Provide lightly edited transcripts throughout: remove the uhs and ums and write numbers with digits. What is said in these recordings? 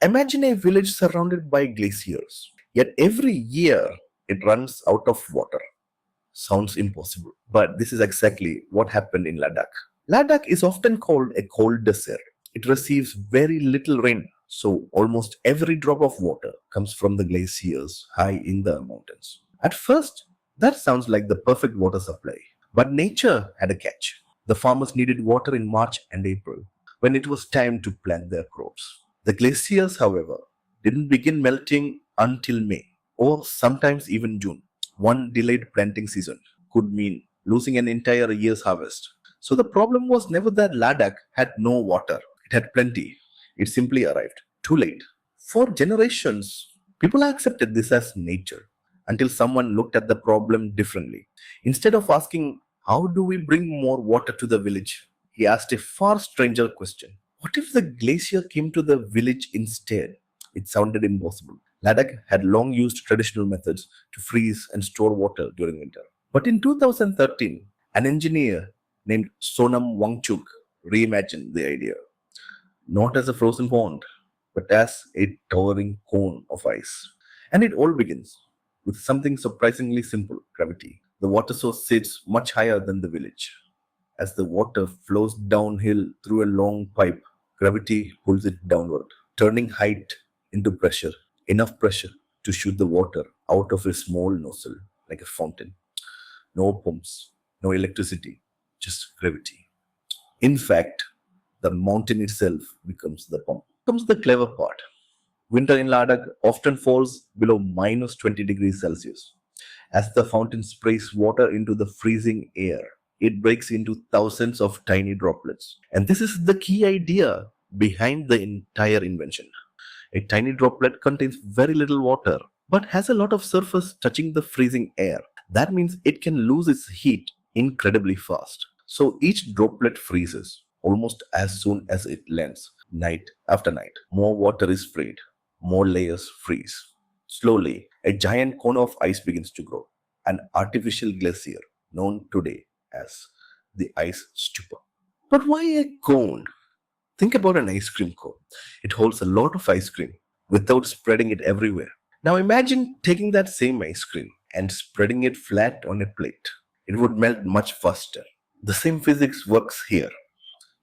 Imagine a village surrounded by glaciers, yet every year it runs out of water. Sounds impossible, but this is exactly what happened in Ladakh. Ladakh is often called a cold desert. It receives very little rain, so almost every drop of water comes from the glaciers high in the mountains. At first, that sounds like the perfect water supply. But nature had a catch. The farmers needed water in March and April, when it was time to plant their crops. The glaciers, however, didn't begin melting until May, or sometimes even June. One delayed planting season could mean losing an entire year's harvest. So the problem was never that Ladakh had no water. It had plenty. It simply arrived too late. For generations, people accepted this as nature until someone looked at the problem differently. Instead of asking, how do we bring more water to the village? He asked a far stranger question. What if the glacier came to the village instead? It sounded impossible. Ladakh had long used traditional methods to freeze and store water during winter. But in 2013, an engineer named Sonam Wangchuk reimagined the idea, not as a frozen pond, but as a towering cone of ice. And it all begins with something surprisingly simple: gravity. The water source sits much higher than the village. As the water flows downhill through a long pipe, gravity pulls it downward, turning height into pressure, enough pressure to shoot the water out of a small nozzle like a fountain. No pumps, no electricity, just gravity. In fact, the mountain itself becomes the pump. Comes the clever part. Winter in Ladakh often falls below minus 20 degrees Celsius. As the fountain sprays water into the freezing air, it breaks into thousands of tiny droplets. And this is the key idea behind the entire invention. A tiny droplet contains very little water but has a lot of surface touching the freezing air. That means it can lose its heat incredibly fast. So each droplet freezes almost as soon as it lands, night after night. More water is sprayed, more layers freeze. Slowly, a giant cone of ice begins to grow, an artificial glacier known today as the Ice Stupa. But why a cone? Think about an ice cream cone. It holds a lot of ice cream without spreading it everywhere. Now imagine taking that same ice cream and spreading it flat on a plate. It would melt much faster. The same physics works here.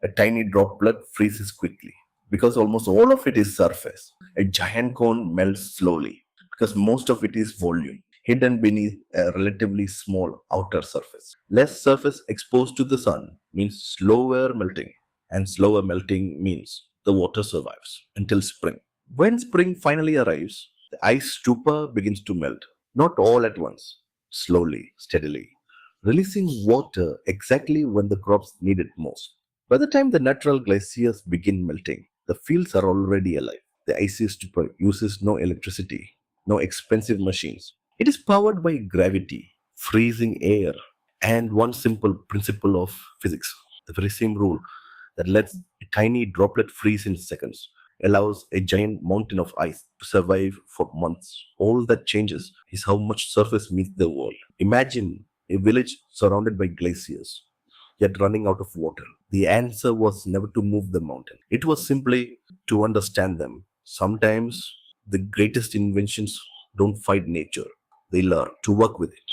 A tiny droplet freezes quickly because almost all of it is surface. A giant cone melts slowly because most of it is volume, hidden beneath a relatively small outer surface. Less surface exposed to the sun means slower melting, and slower melting means the water survives until spring. When spring finally arrives, the ice stupa begins to melt, not all at once, slowly, steadily, releasing water exactly when the crops need it most. By the time the natural glaciers begin melting, the fields are already alive. The icy stupa uses no electricity, no expensive machines. It is powered by gravity, freezing air, and one simple principle of physics. The very same rule that lets a tiny droplet freeze in seconds allows a giant mountain of ice to survive for months. All that changes is how much surface meets the world. Imagine a village surrounded by glaciers, yet running out of water. The answer was never to move the mountain. It was simply to understand them. Sometimes the greatest inventions don't fight nature, they learn to work with it.